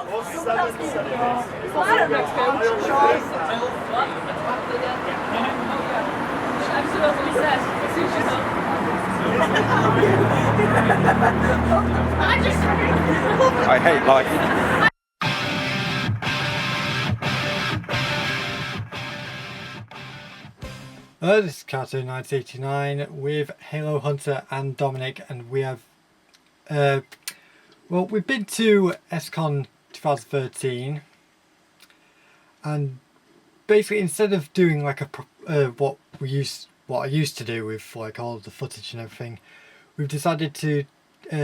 I hate life. This is Karto 1989 with Halo Hunter and Dominic, and we have well, we've been to SCon 2013, and basically instead of doing like what I used to do with like all of the footage and everything, we've decided to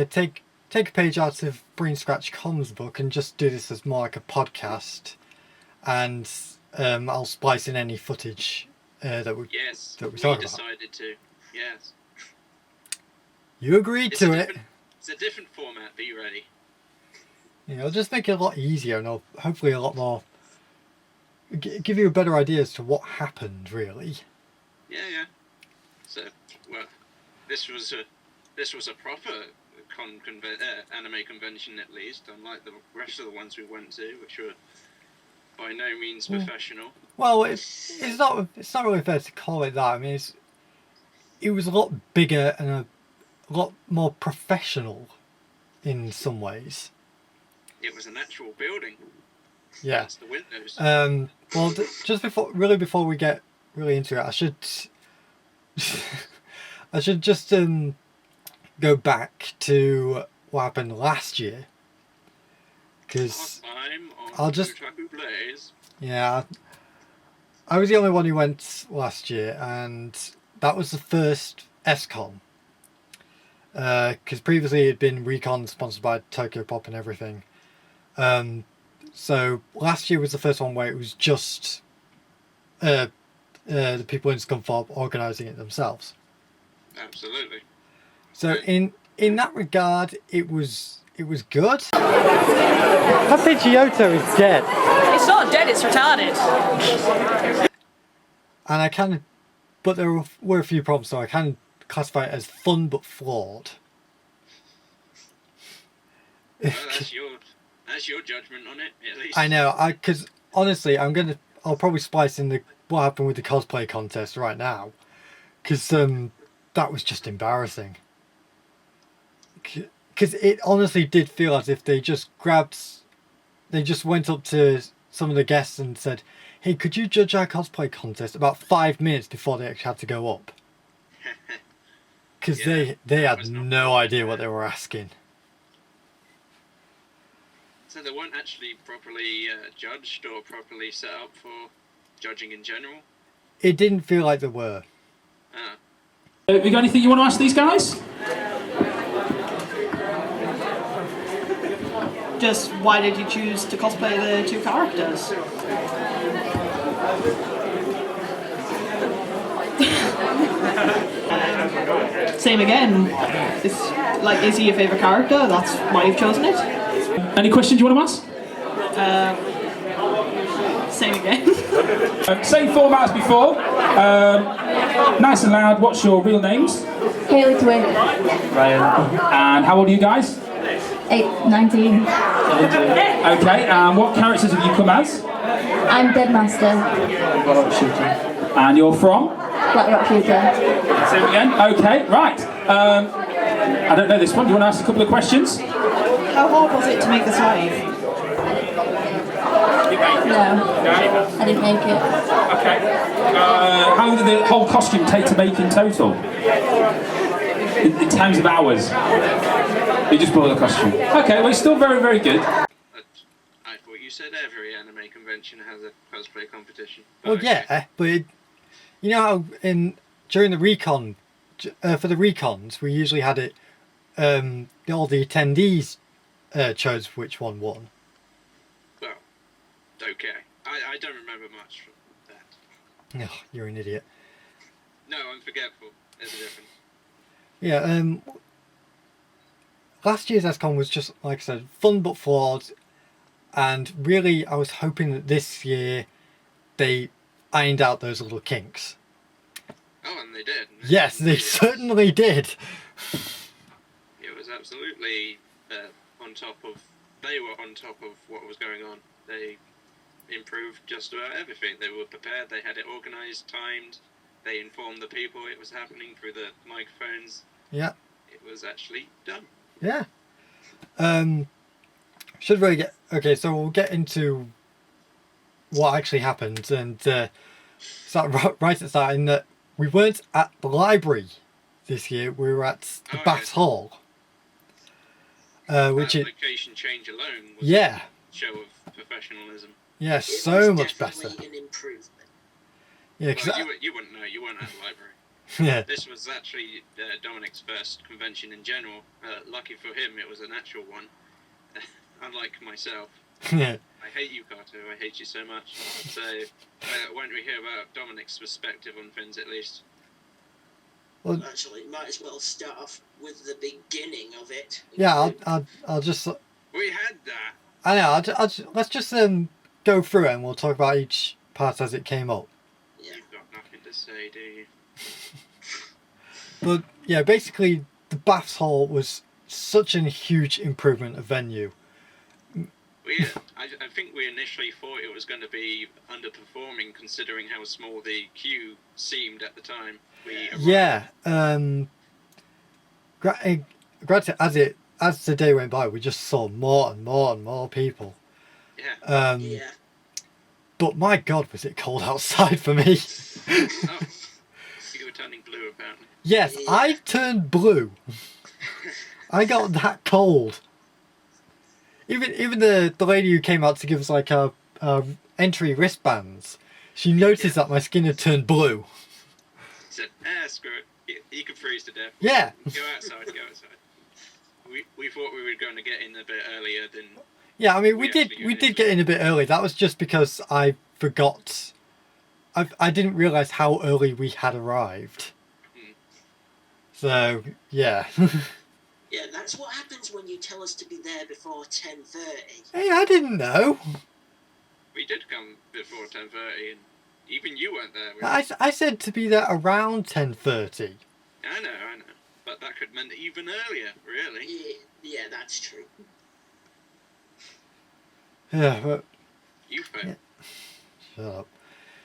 take a page out of Brain Scratch Com's book and just do this as more like a podcast, and I'll splice in any footage that we talk about. Decided to. Yes. You agreed to it. It's a different format. Be ready. Yeah, I'll just make it a lot easier, and I'll hopefully a lot more give you a better idea as to what happened, really. Yeah. So, well, this was a proper anime convention, at least, unlike the rest of the ones we went to, which were by no means professional. Well, it's not really fair to call it that. I mean, it was a lot bigger and a lot more professional in some ways. It was an actual building. Yeah. That's the windows. Well, just before we get really into it, I should just go back to what happened last year, because I'll just Otaku Blaze. Yeah, I was the only one who went last year, and that was the first SCon. Because previously it had been Recon sponsored by Tokyo Pop and everything. So last year was the first one where it was just the people in Scunthorpe organising it themselves. Absolutely. So in that regard, it was good. Happy Giotto is dead. It's not dead, it's retarded. And but there were a few problems, so I can classify it as fun but flawed. Well, that's your judgment on it, at least. I know, because honestly, I'll probably splice in what happened with the cosplay contest right now, because that was just embarrassing. Because it honestly did feel as if they just went up to some of the guests and said, "Hey, could you judge our cosplay contest?" about 5 minutes before they actually had to go up. Because they had no idea what they were asking. So they weren't actually properly judged or properly set up for judging in general? It didn't feel like they were. Have you got anything you want to ask these guys? Just why did you choose to cosplay the two characters? Same again. Is he your favourite character? That's why you've chosen it? Any questions you want to ask? Same again. Same format as before. Nice and loud. What's your real names? Haley Twin. Ryan. And how old are you guys? 19. Okay, and what characters have you come as? I'm Deadmaster. And you're from? Black Rock Shooter. Same again? Okay, right. I don't know this one. Do you want to ask a couple of questions? How hard was it to make this live? No, I didn't make it. Okay. How long did the whole costume take to make in total? In terms of hours? You just bought the costume. Okay, well, it's still very, very good. I thought you said every anime convention has a cosplay competition. Well, yeah, but you know how during the recon, for the recons, we usually had it. All the attendees chose which one won. Well, okay. I don't remember much from that. Oh, you're an idiot. No, I'm forgetful. There's a difference. Yeah, last year's SCon was just, like I said, fun but flawed, and really I was hoping that this year they ironed out those little kinks. Oh, and they did. Yes, they certainly did. It was absolutely on top of they were on top of what was going on. They improved just about everything. They were prepared. They had it organised, timed. They informed the people it was happening through the microphones. Yeah. It was actually done. Yeah. Should really get... Okay, so we'll get into what actually happened and start right at the start in that we weren't at the library this year. We were at the Baths Hall. Which that is... location change alone was Yeah. a show of professionalism. Yeah, It so was much better. definitely an improvement. Yeah, because... Well, you wouldn't know. You weren't at the library. yeah. This was actually Dominic's first convention in general. Lucky for him, it was an actual one. Unlike myself. Yeah. I hate you, Karto. I hate you so much. So, why don't we hear about Dominic's perspective on things at least? Well, Actually, might as well start off with the beginning of it. yeah, I'll just... We had that. I know, let's just go through it and we'll talk about each part as it came up. Yeah. You've got nothing to say, do you? But yeah, basically the Baths Hall was such a huge improvement of venue. I think we initially thought it was going to be underperforming considering how small the queue seemed at the time. Yeah, granted, as the day went by, we just saw more and more and more people. Yeah. Yeah. But my God, was it cold outside for me? Oh, you were turning blue apparently. Yes, I turned blue. I got that cold. Even the lady who came out to give us like our entry wristbands, she noticed that my skin had turned blue. Said, screw it. You can freeze to death. Yeah. Go outside. We thought we were going to get in a bit earlier than. Yeah, I mean we did get in a bit early. That was just because I forgot. I didn't realise how early we had arrived. So yeah. Yeah, that's what happens when you tell us to be there before 10:30. Hey, I didn't know. We did come before 10:30, and even you weren't there. I said to be there around 10:30. I know, but that could mean even earlier, really. Yeah, that's true. Yeah, but You failed. shut up.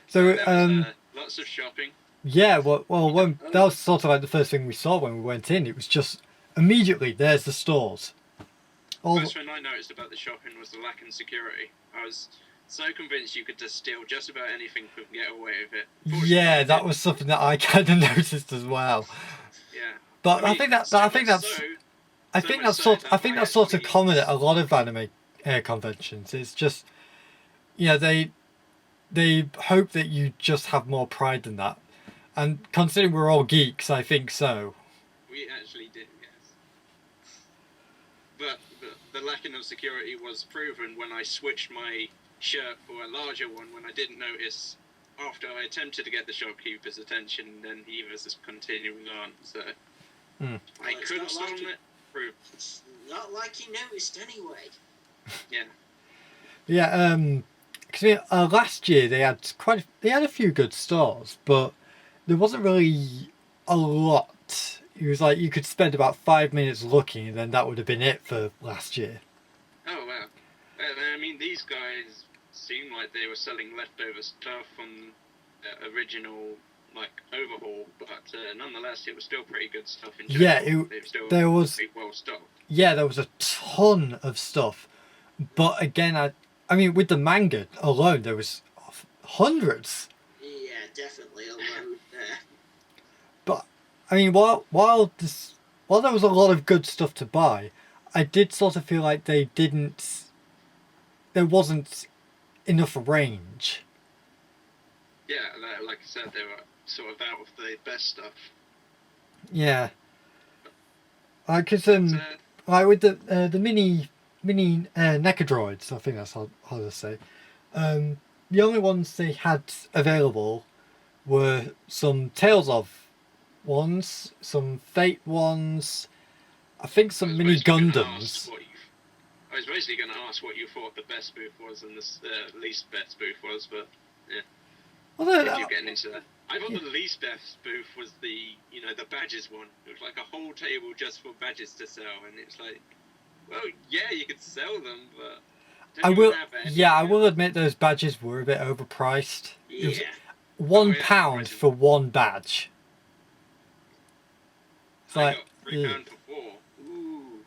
So There was, lots of shopping. yeah, well, that was sort of like the first thing we saw when we went in. It was just immediately there's the stores. First thing I noticed about the shopping was the lack in security. I was so convinced you could just steal just about anything and get away with it. Yeah, that was something that I kind of noticed as well. Yeah. But I think that's sort of common at a lot of anime conventions. It's just, you know, they hope that you just have more pride than that. And considering we're all geeks, I think so. We actually did, yes. But the lacking of security was proven when I switched my shirt for a larger one when I didn't notice after I attempted to get the shopkeeper's attention, then he was just continuing on. So I could have stolen it. Proved. It's not like you noticed anyway. Yeah. Yeah, because last year they had a few good stores, but there wasn't really a lot. It was like you could spend about 5 minutes looking, and then that would have been it for last year. Oh wow. I mean, these guys seemed like they were selling leftover stuff from the original overhaul, but nonetheless, it was still pretty good stuff in general. Yeah, there was pretty well stocked. Yeah, there was a ton of stuff, but again, I mean, with the manga alone, there was hundreds. Yeah, definitely a load there. But I mean, while there was a lot of good stuff to buy, I did sort of feel like there wasn't enough range. Yeah, like I said, they were sort of out of the best stuff. Yeah. Because like with the mini Necadroids, I think that's how to say. The only ones they had available were some Tales of ones, some Fate ones, I think some mini Gundams. I was basically going to ask what you thought the best booth was and the least best booth was, but yeah. Although, If you're getting into that. I thought the least best booth was the badges one. It was like a whole table just for badges to sell, and it's like, Well, yeah, you could sell them, but I don't will. even have any. Yeah, I will admit those badges were a bit overpriced. It was Yeah. £1 yeah, for one badge. It's I like, got £3 ugh. for 4. Ooh.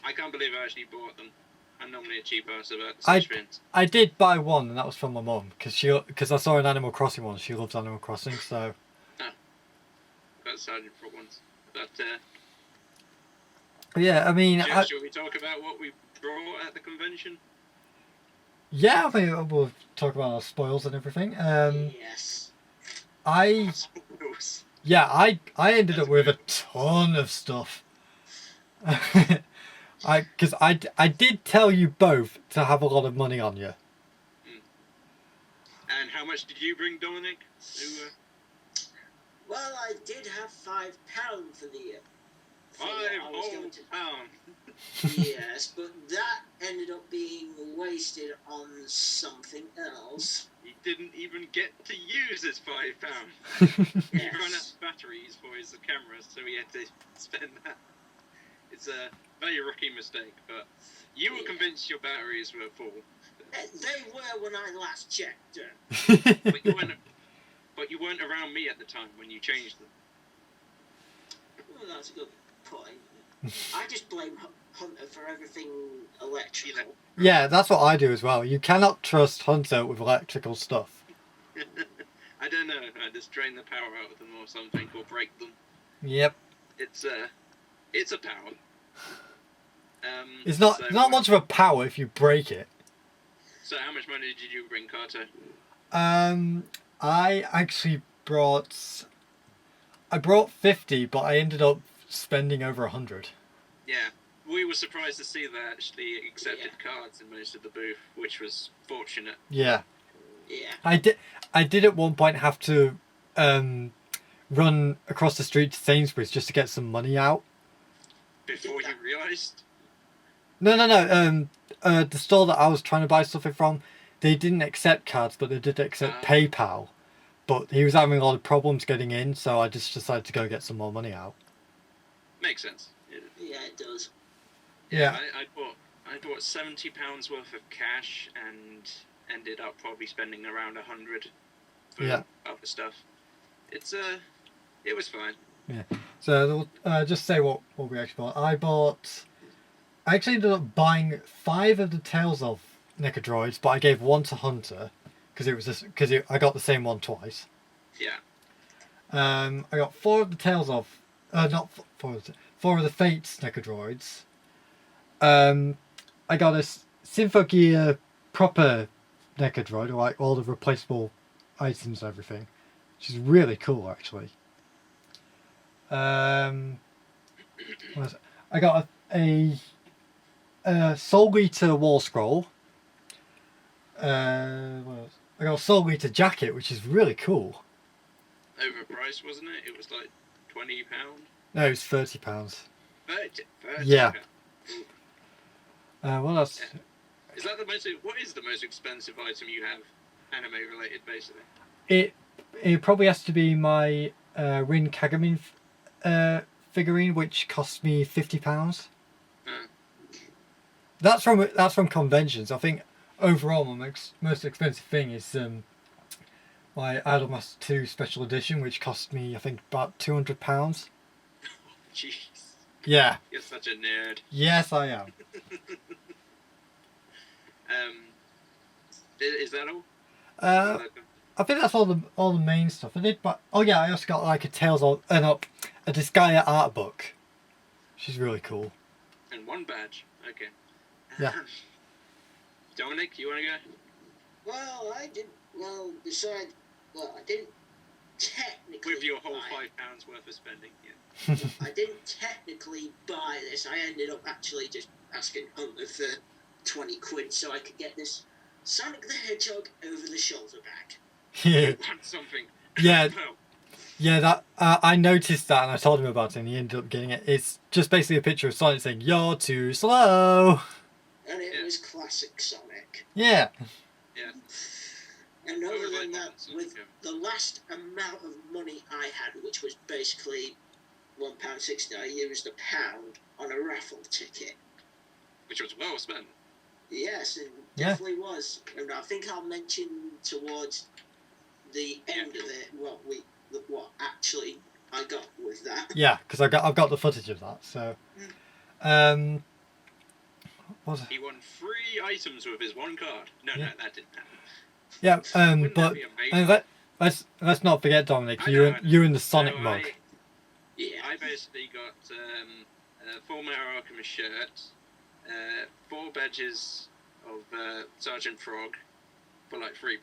I can't believe I actually bought them. I'm normally a cheap ass about such things. I did buy one, and that was from my mum because I saw an Animal Crossing one. She loves Animal Crossing, so. Got Sergeant for once. But Yeah, I mean, shall we talk about what we brought at the convention? yeah, I mean, we'll talk about our spoils and everything. Yes. Spoils. Yeah, I ended up with a ton of stuff. Because I did tell you both to have a lot of money on you. And how much did you bring, Dominic? Well, I did have £5 for the year. £5 Yes, but that ended up being wasted on something else. He didn't even get to use his £5. He ran out of batteries for his camera, so he had to spend that. It's a very rookie mistake, but you were convinced your batteries were full. They were when I last checked. But you weren't around me at the time when you changed them. Well, that's a good point. I just blame Hunter for everything electrical. Yeah, that's what I do as well. You cannot trust Hunter with electrical stuff. I don't know. I just drain the power out of them or something, or break them. Yep. It's a power. It's not much of a power if you break it. So how much money did you bring, Karto? I actually brought 50, but I ended up spending over 100. Yeah, we were surprised to see they actually accepted cards in most of the booth, which was fortunate. Yeah. Yeah. I did at one point have to run across the street to Sainsbury's just to get some money out. Before you realised? No. The store that I was trying to buy something from, they didn't accept cards, but they did accept PayPal. But he was having a lot of problems getting in, so I just decided to go get some more money out. Makes sense. Yeah, it does. Yeah. I bought £70 worth of cash and ended up probably spending around 100 for other stuff. It was fine. Yeah. So just say what we actually bought. I actually ended up buying 5 of the Tales of Necrodroids, but I gave 1 to Hunter because I got the same one twice. Yeah. I got 4 of the Tales of not 4 of the Fates Necrodroids. I got a Symphogear proper Necrodroid, like all the replaceable items and everything, which is really cool actually. I got a Soul Eater Wall Scroll. What else? I got a Soul Eater jacket, which is really cool. Overpriced, wasn't it? It was like £20. No, it was £30. 30 Yeah. What else? Yeah. Is that what is the most expensive item you have, anime related, basically? It probably has to be my Rin Kagamin figurine, which cost me £50. That's from conventions. I think overall my most expensive thing is my Idolmaster 2 special edition, which cost me I think about £200. Jeez. Yeah. You're such a nerd. Yes, I am. Is that all? I think that's all the main stuff. I did, but I also got like a a Disgaea art book. She's really cool. And 1 badge. Okay. Yeah. Dominic, you want to go? Well, I didn't technically. With your whole buy £5 worth of spending, yeah. I didn't technically buy this. I ended up actually just asking Hunter for 20 quid so I could get this Sonic the Hedgehog over the shoulder bag. Yeah. Want something. Yeah. Yeah, that I noticed that and I told him about it and he ended up getting it. It's just basically a picture of Sonic saying, "You're too slow." And it was classic Sonic. Yeah. Yeah. And other than that, with the last amount of money I had, which was basically £1.60, I used £1 on a raffle ticket. Which was well spent. Yes, it Yeah. definitely was. And I think I'll mention towards the end of it what actually I got with that. Yeah, because I've got the footage of that. So, what was it? He won 3 items with his one card. No, Yeah. that didn't happen. Yeah, Wouldn't but that be amazing? let's not forget, Dominic. I know. You in the Sonic So mug. I basically got a full Metal Alchemist shirt, 4 badges of Sergeant Frog for like £3,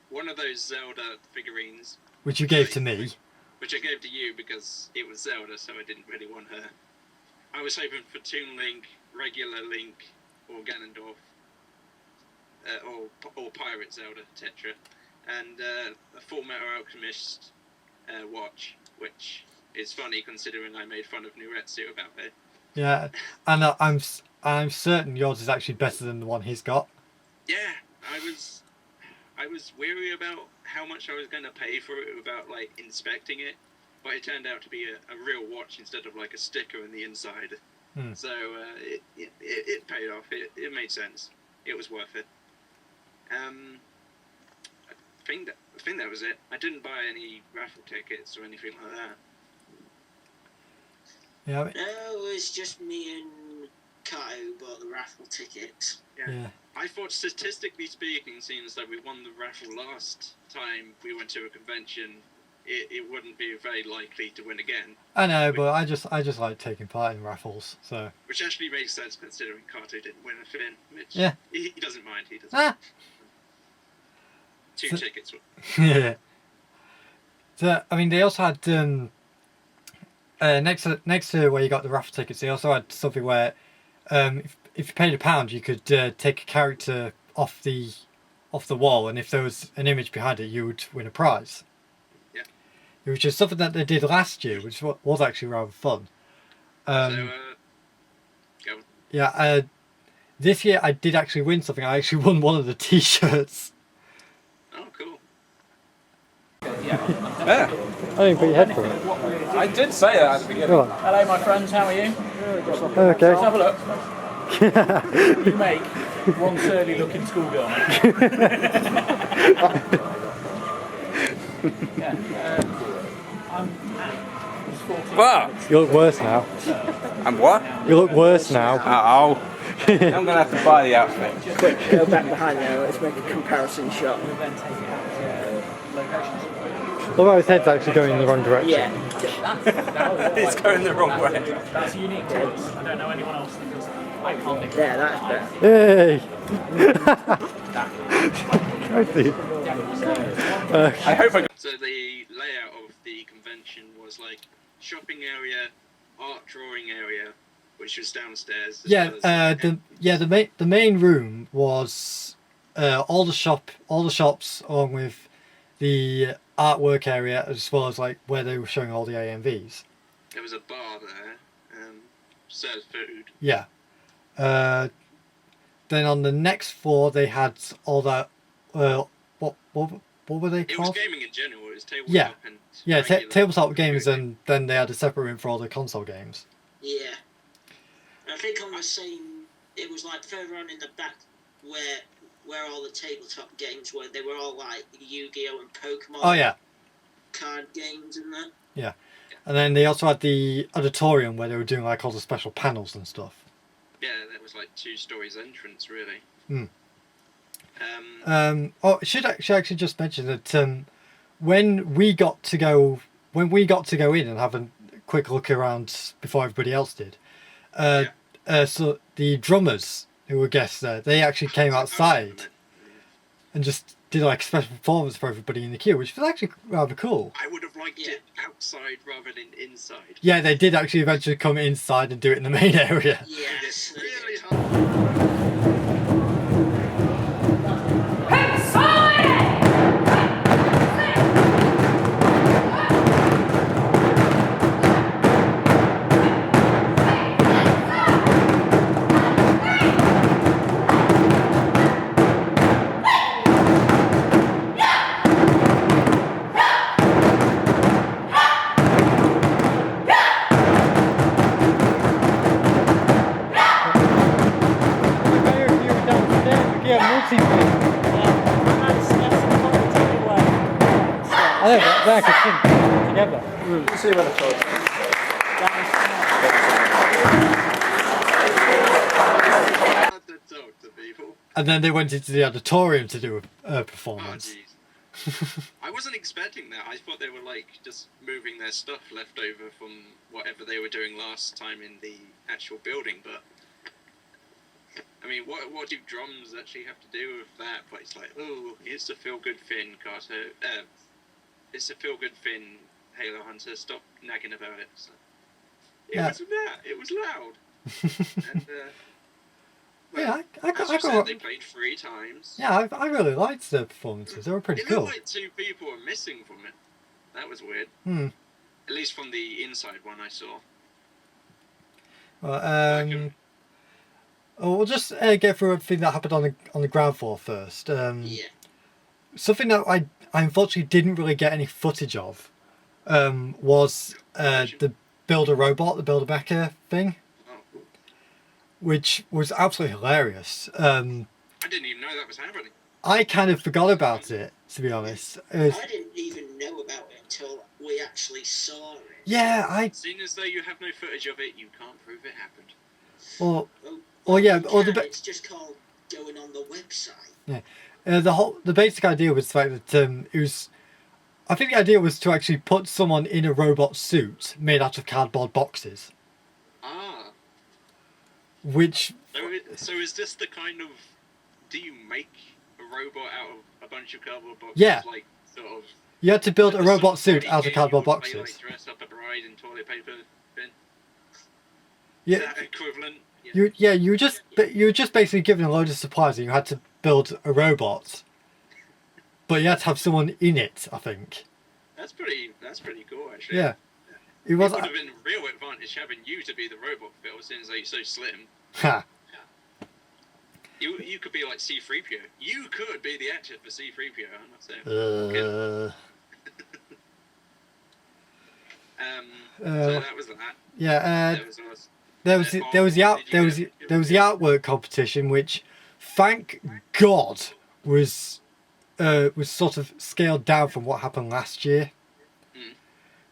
one of those Zelda figurines, Which you gave to me. which I gave to you because it was Zelda, so I didn't really want her. I was hoping for Toon Link, regular Link, or Ganondorf, or Pirate Zelda, Tetra, and a Full Metal Alchemist watch, which is funny considering I made fun of Nuretsu about it. Yeah, and I'm certain yours is actually better than the one he's got. Yeah, I was weary about how much I was going to pay for it without like inspecting it, but it turned out to be a real watch instead of like a sticker in the inside. So it paid off. It made sense. It was worth it. I think that was it. I didn't buy any raffle tickets or anything like that. Yeah. No, it was just me and Karto bought the raffle tickets. Yeah. I thought, statistically speaking, seeing as though we won the raffle last time we went to a convention, it wouldn't be very likely to win again. I know, but I just like taking part in raffles. So. Which actually makes sense considering Karto didn't win a thing. Which Yeah. He doesn't mind. He doesn't. Ah. 2 tickets. Yeah. So I mean, they also had next to where you got the raffle tickets, they also had something where if you paid £1, you could take a character off the wall, and if there was an image behind it, you would win a prize. Yeah. Which is something that they did last year, which was actually rather fun. Go. Yeah. This year I did actually win something. I actually won one of the T-shirts. Oh, cool. Yeah. I didn't put your head for it. I did say that at the beginning. Go on. Hello, my friends. How are you? Okay. Let's have a look. You make one surly-looking schoolgirl. I'm at 14. What? You look worse now. And what? You look worse now. Oh. I'm going to have to buy the outfit. Quick, go back behind there, let's make a comparison shot. Look how his head's actually going in the wrong direction. Yeah. It's going the wrong way. That's unique to us. I don't know anyone else that does that. I can't think of Yeah, that's better. Hey! I hope I So the layout of the convention was like shopping area, art drawing area, which was downstairs. as Yeah, well as- the main room was all the shops along with the artwork area, as well as like where they were showing all the AMVs. There was a bar there, served food. Yeah. Then on the next floor they had all that. What were they It was called? gaming in general. It was tabletop Yeah. and Yeah, regular- tabletop games, and then they had a separate room for all the console games. Yeah. I think on the same, it was like further on in the back where all the tabletop games were. They were all like Yu-Gi-Oh and Pokemon. Oh yeah. Card games and that. Yeah. And then they also had the auditorium where they were doing like all the special panels and stuff. Yeah, that was like 2 stories entrance, really. Hmm. Um, I should actually just mention that when we got to go in and have a quick look around before everybody else did, so the drummers who were guests there, they actually came outside and just did like a special performance for everybody in the queue, which was actually rather cool. I would have liked it outside rather than inside. Yeah, they did actually eventually come inside and do it in the main area. Yes. Really hard. boxing thing. I know, but they could sing together. We'll see where the talk. Had to talk to people. And then they went into the auditorium to do a Oh performance. jeez. I wasn't expecting that. I thought they were like just moving their stuff left over from whatever they were doing last time in the actual building, but I mean, what do drums actually have to do with that? But it's like, oh, it's a feel-good Finn, Karto. It's a feel-good Finn, Halo Hunter. Stop nagging about it. So, it was loud. And, Yeah, I as you said, they played 3 times. Yeah, I really liked the performances. They were pretty It cool. looked like 2 people were missing from it. That was weird. At least from the inside one I saw. Well, we'll just get through everything that happened on the ground floor first. Yeah. Something that I unfortunately didn't really get any footage of was the Build-A-Robot, the Build-A-Mecha thing, which was absolutely hilarious. I didn't even know that was happening. I kind of forgot about it, to be honest. I didn't even know about it until we actually saw it. Yeah, Seeing as though you have no footage of it, you can't prove it happened. It's just called going on the website. Yeah, the basic idea was the fact that it was. I think the idea was to actually put someone in a robot suit made out of cardboard boxes. Ah. Which. So is this the kind of? Do you make a robot out of a bunch of cardboard boxes? Yeah. Like sort of. You had to build a robot suit body out of game cardboard you would play, boxes. Like dress up a bride in toilet paper bin. Yeah. Is that equivalent? You were just basically given a load of supplies and you had to build a robot, but you had to have someone in it. I think. That's pretty cool, actually. Yeah. It would have been a real advantage having you to be the robot, Phil, since you're so slim. Ha. You could be like C-3PO. You could be the actor for C-3PO. I'm not saying. So that was that. Yeah. There was the artwork competition, which, thank God, was sort of scaled down from what happened last year.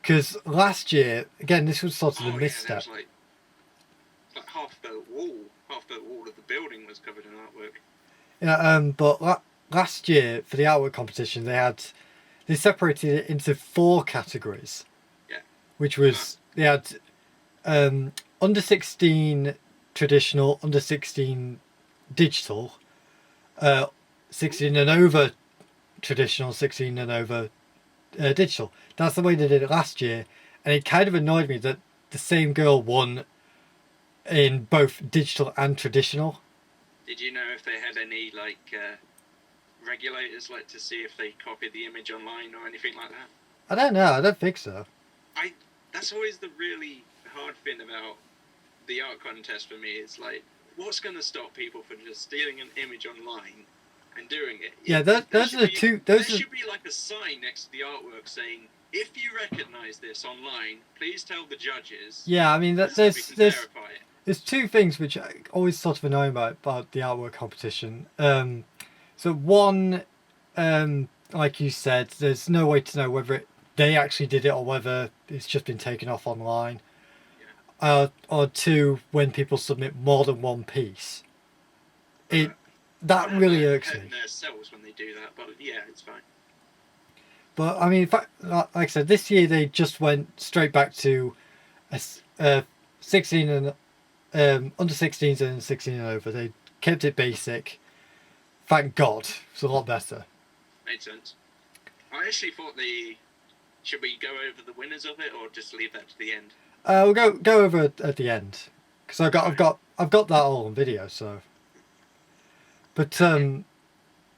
Because last year, again, this was sort of a misstep. Like half the wall of the building was covered in artwork. Yeah, but last year for the artwork competition, they separated it into 4 categories. Yeah. Which was they had under 16 traditional, under 16 digital, 16 and over traditional, 16 and over digital. That's the way they did it last year, and it kind of annoyed me that the same girl won in both digital and traditional. Did you know if they had any like regulators, like to see if they copied the image online or anything like that? I don't know. I don't think so. That's always the really hard thing about the art contest for me. It's like, what's going to stop people from just stealing an image online and doing it? Yeah, those are the two. There should be like a sign next to the artwork saying, "If you recognise this online, please tell the judges." Yeah, I mean, so we can verify it. There's 2 things which I always sort of annoy about the artwork competition. So one, like you said, there's no way to know whether they actually did it or whether it's just been taken off online. Yeah. Or 2, when people submit more than one piece. That really irks me. Themselves when they do that, but yeah, it's fine. But I mean, in fact, like I said, this year they just went straight back to 16 and under 16s and 16 and over. They kept it basic. Thank God, it's a lot better. Made sense. I actually thought should we go over the winners of it or just leave that to the end? We'll go over it at the end because I've got that all on video. So, but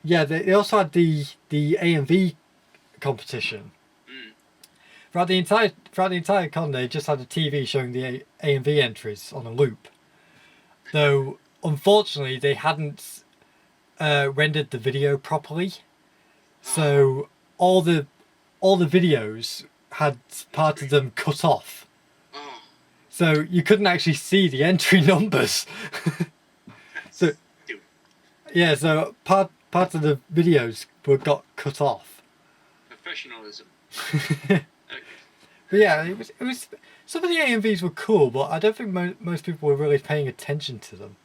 yeah, they also had the AMV competition. Throughout the entire con, they just had a TV showing the AMV entries on a loop. Though, unfortunately, they hadn't rendered the video properly, so all the videos had part of them cut off. So you couldn't actually see the entry numbers. So Yeah, so part of the videos got cut off. Professionalism. But Okay. yeah, it was some of the AMVs were cool, but I don't think most people were really paying attention to them.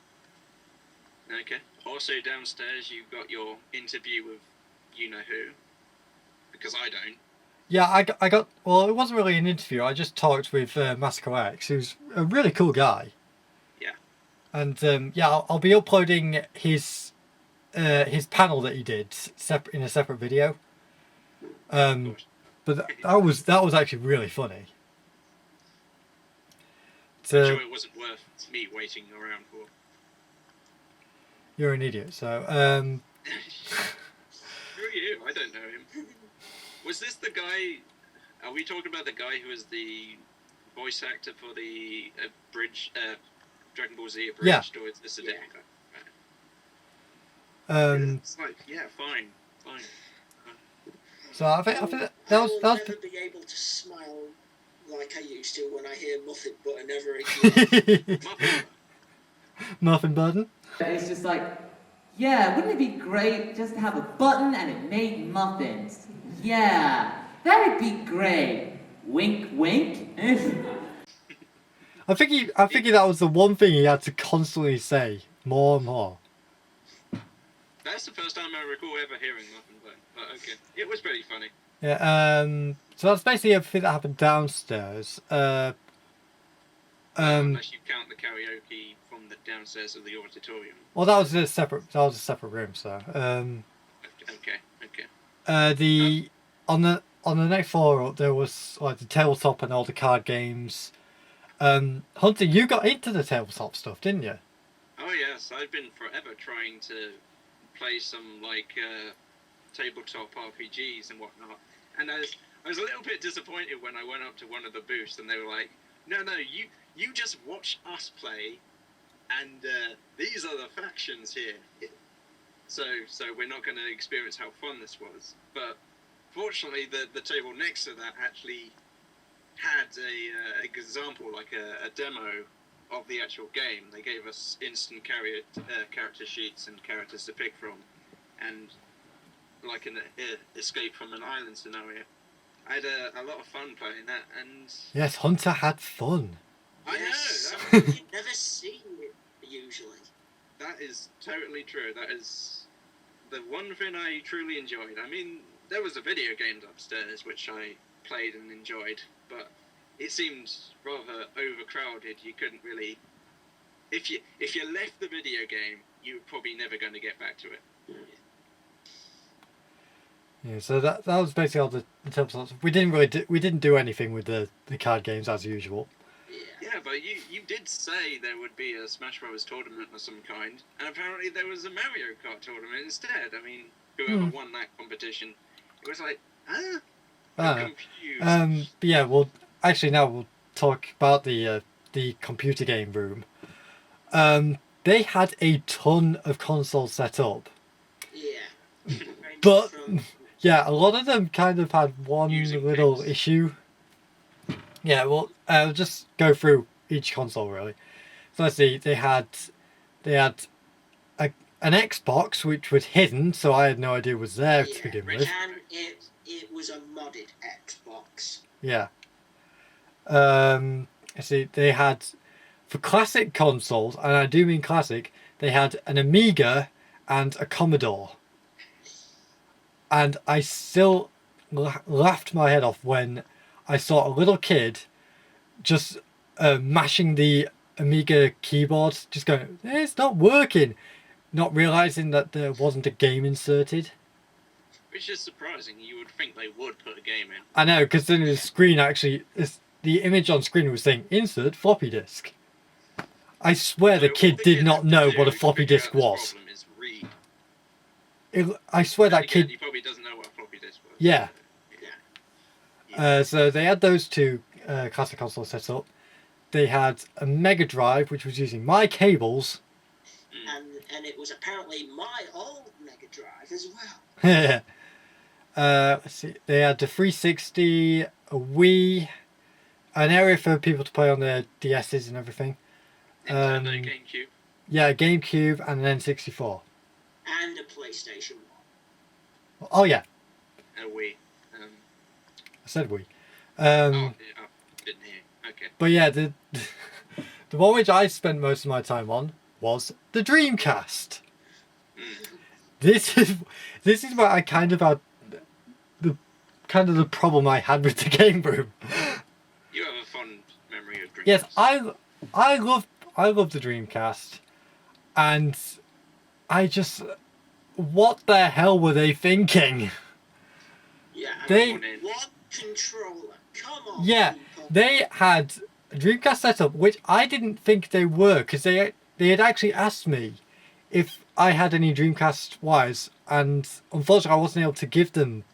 Okay. Also downstairs, you've got your interview with you know who, because I don't. Yeah, I got well. It wasn't really an interview. I just talked with Masako X, who's a really cool guy. Yeah. And yeah, I'll be uploading his panel that he did in a separate video. But that was actually really funny. I'm sure it wasn't worth me waiting around for. You're an idiot. So Screw you! I don't know him. Was this the guy? Are we talking about the guy who was the voice actor for the Dragon Ball Z abridged, Yeah. or is this a different guy? It's like, yeah, fine. So I think that was I'll never be able to smile like I used to when I hear Muffin Button ever again. Muffin Button. It's just like, yeah, wouldn't it be great just to have a button and it made muffins? Yeah, that'd be great. Wink, wink. I think that was the one thing he had to constantly say more and more. That's the first time I recall ever hearing Muffin Button, but okay. It was pretty funny. Yeah. So that's basically everything that happened downstairs. Unless you count the karaoke from the downstairs of the auditorium. Well, that was a separate room. So. Okay. On the next floor there was like the tabletop and all the card games. Hunter, you got into the tabletop stuff, didn't you? Oh yes, I've been forever trying to play some like tabletop RPGs and whatnot, and I was a little bit disappointed when I went up to one of the booths and they were like, "No, you just watch us play, and these are the factions here." So we're not going to experience how fun this was. But fortunately, the table next to that actually had a example, like a demo of the actual game. They gave us instant character sheets and characters to pick from, and like an escape from an island scenario. I had a lot of fun playing that, and Yes, Hunter had fun. I Yes, know you never see it usually. that is totally true. That is the one thing I truly enjoyed. I mean, there was a video game upstairs which I played and enjoyed, but it seemed rather overcrowded. You couldn't really, if you left the video game, you're probably never going to get back to it. Yeah, so that was basically all the tabletop stuff. We didn't do anything with the card games as usual. Yeah, but you did say there would be a Smash Bros. Tournament of some kind, and apparently there was a Mario Kart tournament instead. I mean, whoever won that competition, it was like, huh? I'm confused. But yeah, well, actually now we'll talk about the computer game room. They had a ton of consoles set up. Yeah. But yeah, a lot of them kind of had one little issue. Yeah, well, I'll just go through each console really. So let's see, they had an Xbox which was hidden, so I had no idea it was there to begin with. And it was a modded Xbox. Yeah. Let's see, they had for classic consoles, and I do mean classic, they had an Amiga and a Commodore. And I still laughed my head off when I saw a little kid just mashing the Amiga keyboard, just going, it's not working, not realizing that there wasn't a game inserted. Which is surprising. You would think they would put a game in. I know, because then the screen actually, the image on screen was saying insert floppy disk. I swear the kid did not know what a floppy disk was. I swear that kid. He probably doesn't know what a floppy disk was. Yeah. So they had those two classic consoles set up. They had a Mega Drive, which was using my cables. And it was apparently my old Mega Drive as well. Let's see. They had the 360, a Wii, an area for people to play on their DSs and everything. Nintendo GameCube. Yeah, GameCube and an N64. and a PlayStation 1. Oh yeah, We. I said we. Didn't hear. Okay. But yeah, the the one which I spent most of my time on was the Dreamcast. This is where I kind of had the problem I had with the game room. You have a fond memory of Dreamcast. Yes, I love the Dreamcast, and I just, what the hell were they thinking? Yeah, They one controller. Come on. Yeah, people. they had a Dreamcast setup, which I didn't think they were, because they had actually asked me if I had any Dreamcast wires, and unfortunately I wasn't able to give them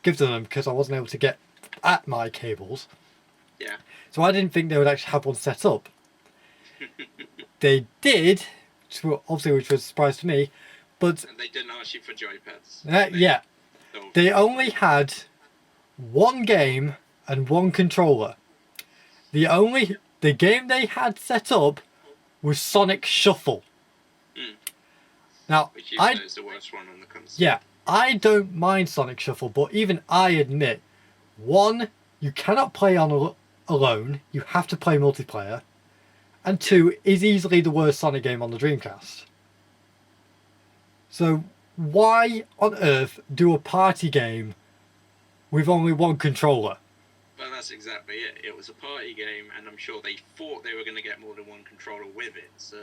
because I wasn't able to get at my cables. Yeah. So I didn't think they would actually have one set up. They did, obviously, which was a surprise to me, but And they didn't ask you for joypads. yeah, Oh, they only had one game and one controller. The game they had set up was Sonic Shuffle. Now, which you know is the worst one on the console. yeah, I don't mind Sonic Shuffle, but even I admit, one, you cannot play on alone, you have to play multiplayer, and two, is easily the worst Sonic game on the Dreamcast. So, why on earth do a party game with only one controller? Well, that's exactly it. It was a party game, and I'm sure they thought they were going to get more than one controller with it. So,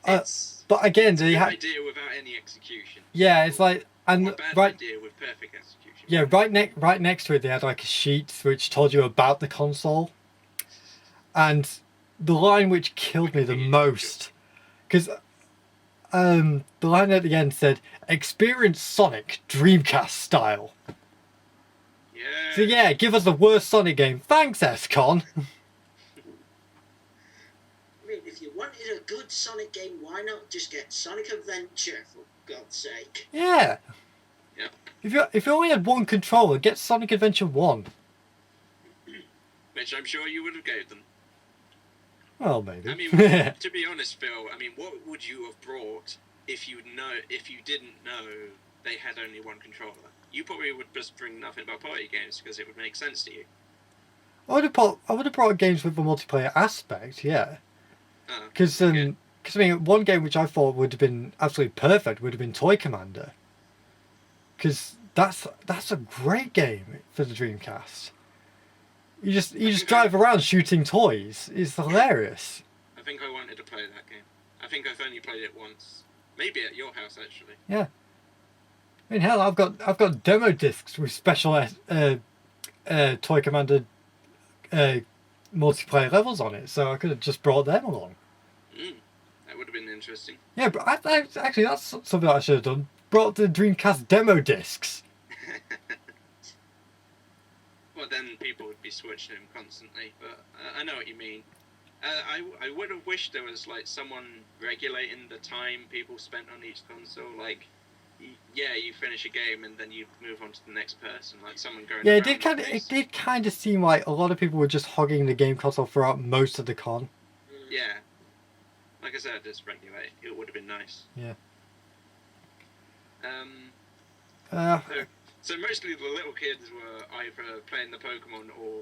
it's but again, a they good had, idea without any execution. yeah, it's like, Or and a bad right, idea with perfect execution. yeah, right next to it, they had like a sheet which told you about the console, and the line which killed me the most, because the line at the end said, "Experience Sonic Dreamcast style." Yeah. So yeah, give us the worst Sonic game. Thanks, SCON. I mean, if you wanted a good Sonic game, why not just get Sonic Adventure, for God's sake? Yeah. Yeah. If you only had one controller, get Sonic Adventure 1. Which I'm sure you would have gave them. Well, maybe. I mean, to be honest, Phil, I mean, what would you have brought if you didn't know they had only one controller? You probably would just bring nothing but party games because it would make sense to you. I would have brought games with a multiplayer aspect, yeah. Because I mean, one game which I thought would have been absolutely perfect would have been Toy Commander. Because that's a great game for the Dreamcast. You just drive around shooting toys. It's hilarious. I think I wanted to play that game. I think I've only played it once. Maybe at your house, actually. Yeah. I mean, hell, I've got demo discs with special Toy Commander multiplayer levels on it, so I could have just brought them along. That would have been interesting. Yeah, but actually, that's something that I should have done. Brought the Dreamcast demo discs. Well, then people would be switching them constantly, but I know what you mean. I would have wished there was like someone regulating the time people spent on each console. Like, yeah, you finish a game and then you move on to the next person. Like someone going. Yeah, it did kind of seem like a lot of people were just hogging the game console throughout most of the con. Yeah, like I said, just regulate. It would have been nice. Yeah. So mostly the little kids were either playing the Pokemon or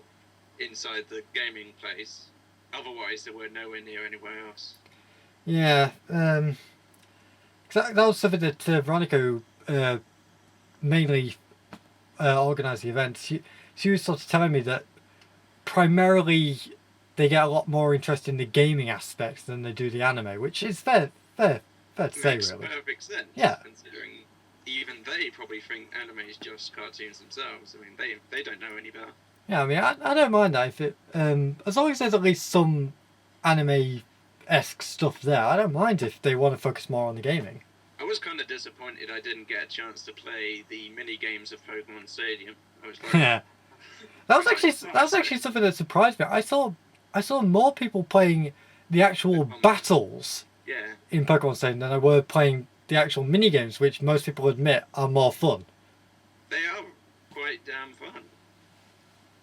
inside the gaming place. Otherwise, they were nowhere near anywhere else. Yeah, that was something that Veronica mainly organised the event. She was sort of telling me that primarily they get a lot more interest in the gaming aspects than they do the anime, which is fair to say, Makes really. perfect sense. Yeah. Considering even they probably think anime is just cartoons themselves. I mean, they don't know any better. Yeah, I mean, I don't mind that if it as long as there's at least some anime-esque stuff there. I don't mind if they want to focus more on the gaming. I was kind of disappointed I didn't get a chance to play the mini games of Pokemon Stadium. I was like, Yeah, that was actually something that surprised me. I saw more people playing the actual battles in Pokemon Stadium than I were playing the actual mini games, which most people admit are more fun. They are quite damn fun.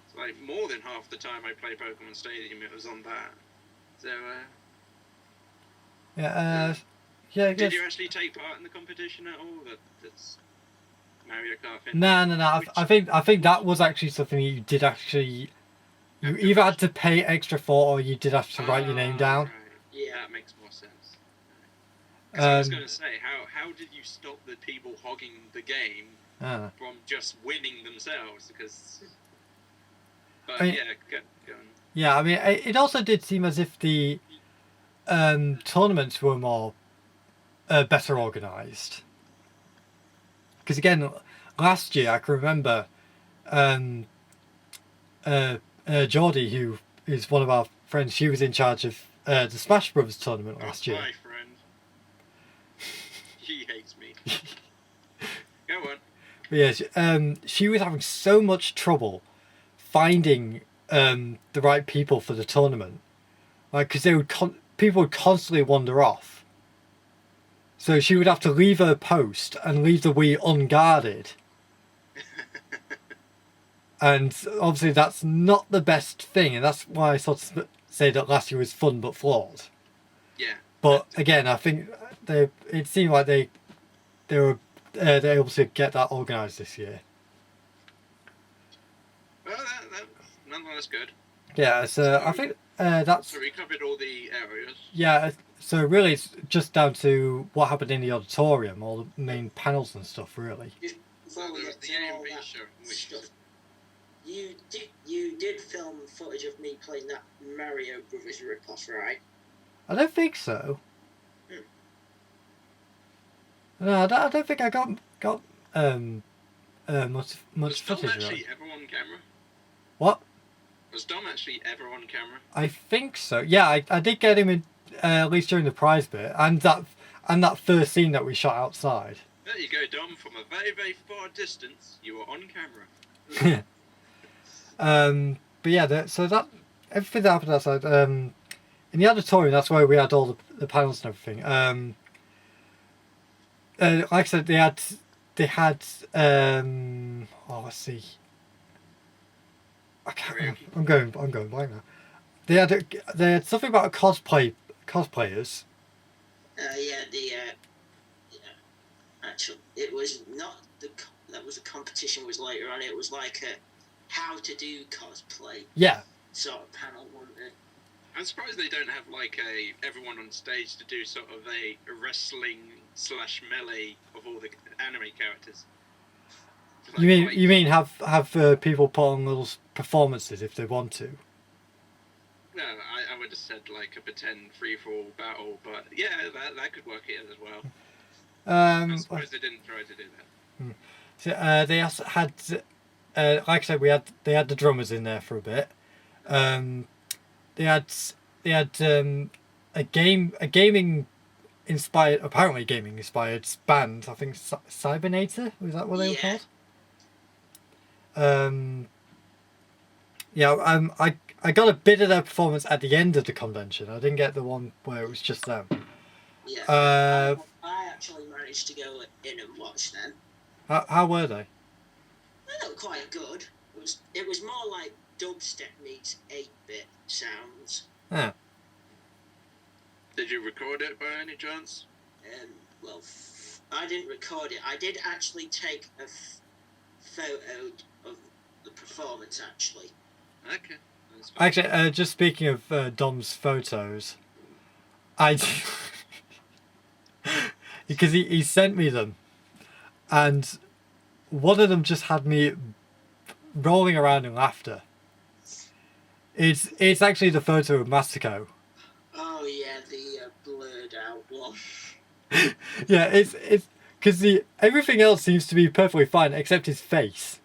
It's like more than half the time I play Pokemon Stadium, it was on that. So Yeah, I guess. Did you actually take part in the competition at all? That's Mario Kart thing? No. I think that was actually something you did actually. You either had to pay extra for, or you did have to write your name down. Right. Yeah, that makes more sense. 'Cause I was going to say, how did you stop the people hogging the game from just winning themselves? Because, but yeah, go on. Yeah, I mean, it also did seem as if the tournaments were more better organised. Because again, last year I can remember Geordie, who is one of our friends, she was in charge of the Smash Brothers tournament last year. My friend. She hates me. Go on. But yeah, she was having so much trouble finding the right people for the tournament, like because they would people would constantly wander off. So she would have to leave her post and leave the Wii unguarded. And obviously that's not the best thing, and that's why I sort of say that last year was fun but flawed. Yeah. But again, I think it seemed like they were they're able to get that organised this year. Well, that's nonetheless good. Yeah, so I think that's... So we covered all the areas. Yeah, so really it's just down to what happened in the auditorium, all the main panels and stuff, really. So there was the AMV show, which stuff. You did film footage of me playing that Mario Brothers ripoff, right? I don't think so. No, I don't think I got much footage. Was Dom actually ever on camera? What? Was Dom actually ever on camera? I think so. Yeah, I did get him in at least during the prize bit, and that first scene that we shot outside. There you go, Dom. From a very, very far distance, you were on camera. But yeah, so that everything that happened outside. In the auditorium, that's where we had all the panels and everything. Like I said, they had oh, let's see. I can't remember. I'm going blank now. They had something about cosplayers. Actually, it was not that was a competition. Was later on. It was like a how to do cosplay. Yeah. Sort of panel, wasn't it? I'm surprised they don't have like everyone on stage to do sort of a wrestling / melee of all the anime characters. Like, You mean have people put on little performances if they want to? Well, I would have said like a pretend free-for-all battle, but yeah, that could work here as well. I'm surprised they didn't try to do that. So they also had, like I said, they had the drummers in there for a bit. They had a gaming inspired band. I think Cybernator, was that what they were called? I got a bit of their performance at the end of the convention. I didn't get the one where it was just them. Yeah. I actually managed to go in and watch them. How were they? They were quite good. It was more like dubstep meets 8-bit sounds. Yeah. Did you record it by any chance? Well, I didn't record it. I did actually take a photo of the performance, actually. Okay. Actually, just speaking of Dom's photos, because he sent me them, and one of them just had me rolling around in laughter. It's actually the photo of Masako. Oh yeah, the blurred out one. Yeah, it's because everything else seems to be perfectly fine except his face.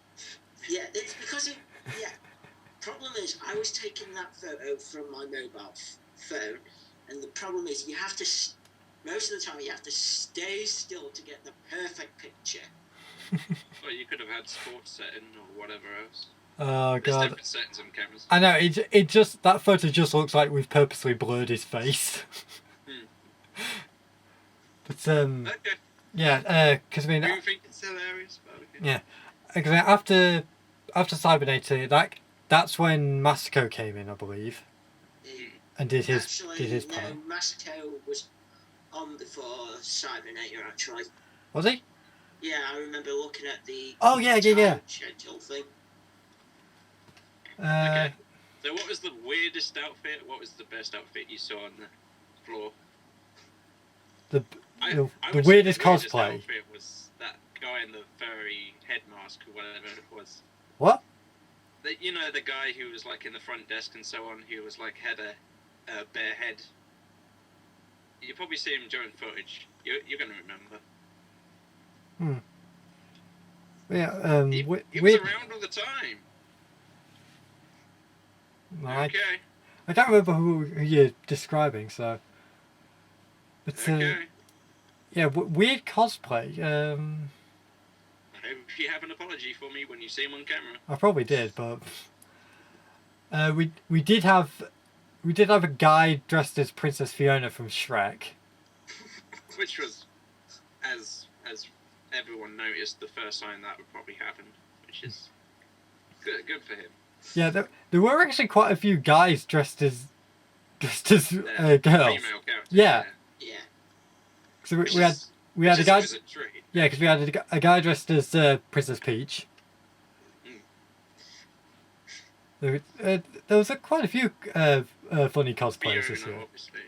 Yeah, it's because of problem is I was taking that photo from my mobile phone, and the problem is you have to most of the time you have to stay still to get the perfect picture. Well, you could have had sports setting or whatever else. Oh There's god! different settings on cameras. I know it just that photo just looks like we've purposely blurred his face. But Okay. yeah, because I mean, You think it's hilarious, but okay. yeah, because after Cybernator, that's when Masako came in, I believe, and did his part. Masako was on before Cybernator, actually. Was he? Yeah, I remember looking at the Oh, yeah. time schedule thing. Okay. So what was the weirdest outfit? What was the best outfit you saw on the floor? The I weirdest would say the weirdest cosplay. outfit was that guy in the furry head mask or whatever it was. What? You know, the guy who was like in the front desk and so on, who was like had a bare head. You probably see him during footage. You're gonna remember. Yeah. He was weird. around all the time. Like, Okay. I can't remember who you're describing, so. But, Okay. yeah, weird cosplay. I hope you have an apology for me when you see him on camera. I probably did, but we did have a guy dressed as Princess Fiona from Shrek. Which was, as everyone noticed, the first sign that would probably happen, which is good for him. Yeah, there were actually quite a few guys dressed as girls. Female characters. Yeah. Yeah. So we had a guy. Is a treat. Yeah, because we had a guy dressed as Princess Peach. There was quite a few funny cosplays this year. Obviously.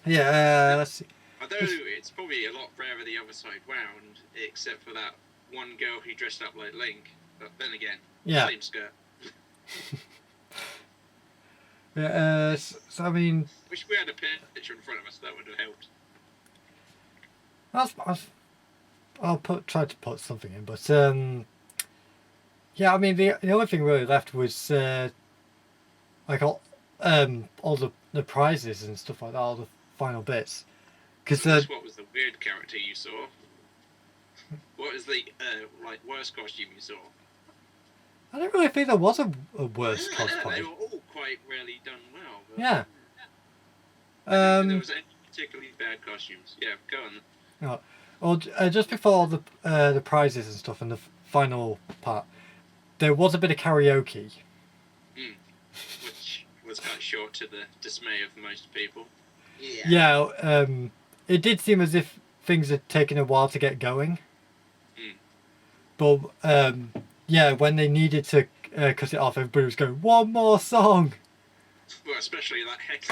Yeah, let's see. Although it's probably a lot rarer the other side round, except for that one girl who dressed up like Link. But then again, Yeah. same skirt. Yeah, so I mean, Wish we had a picture in front of us. That would have helped. I'll try to put something in, but yeah, I mean the only thing really left was like all the prizes and stuff like that, all the final bits. Because What was the weird character you saw? What was the like worst costume you saw? I don't really think there was a worse They cosplay. were all quite really done well. But Yeah. there was any particularly bad costumes. Yeah, go on. Well, just before the prizes and stuff and the final part, there was a bit of karaoke. Which was cut short to the dismay of most people. Yeah. Yeah, it did seem as if things had taken a while to get going. But yeah, when they needed to cut it off, everybody was going, one more song! Well, especially that heck.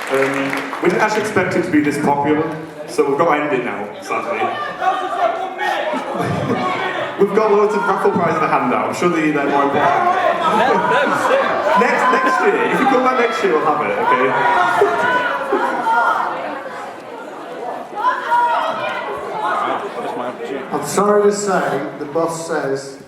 We didn't actually expect it to be this popular, so we've got to end it now, sadly. We've got loads of raffle prizes to hand out. I'm sure they're more important. Next year, if you come back next year, we'll have it, okay? I'm sorry to say, the boss says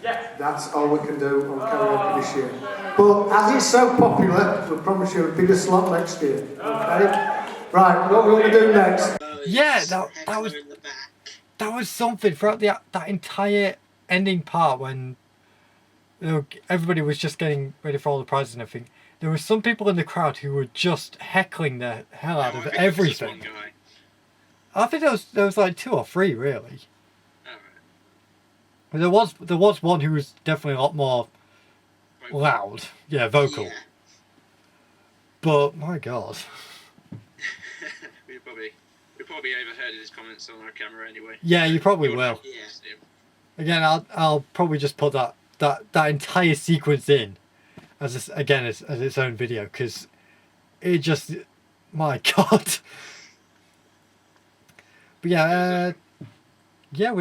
that's all we can do on karaoke this year. But as it's so popular, we'll promise you a bigger slot next year. Okay? Right, what we're going to do next? Yeah, that was something throughout that entire ending part when everybody was just getting ready for all the prizes and everything. There were some people in the crowd who were just heckling the hell out of everything. I think there was like 2 or 3 really. But there was one who was definitely a lot more loud, yeah, vocal. Yeah. But my God, we probably overheard his comments on our camera anyway. yeah, you probably will. Yeah. Again, I'll probably just put that entire sequence in as its own video because it just, my God. But yeah, yeah,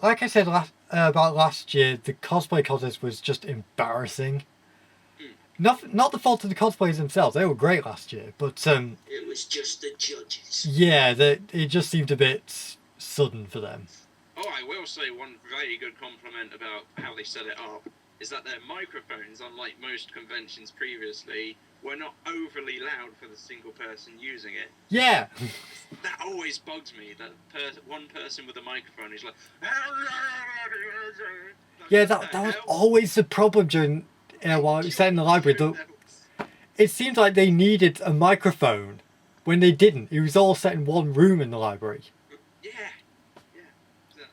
like I said about last year, the cosplay contest was just embarrassing. Not the fault of the cosplayers themselves; they were great last year, but It was just the judges. yeah, it just seemed a bit sudden for them. Oh, I will say one very good compliment about how they set it up is that their microphones, unlike most conventions previously, were not overly loud for the single person using it. Yeah. That always bugs me, that one person with a microphone is like... Yeah, that was always the problem during while I was sat in the library. It seemed like they needed a microphone when they didn't. It was all set in one room in the library. Yeah, exactly.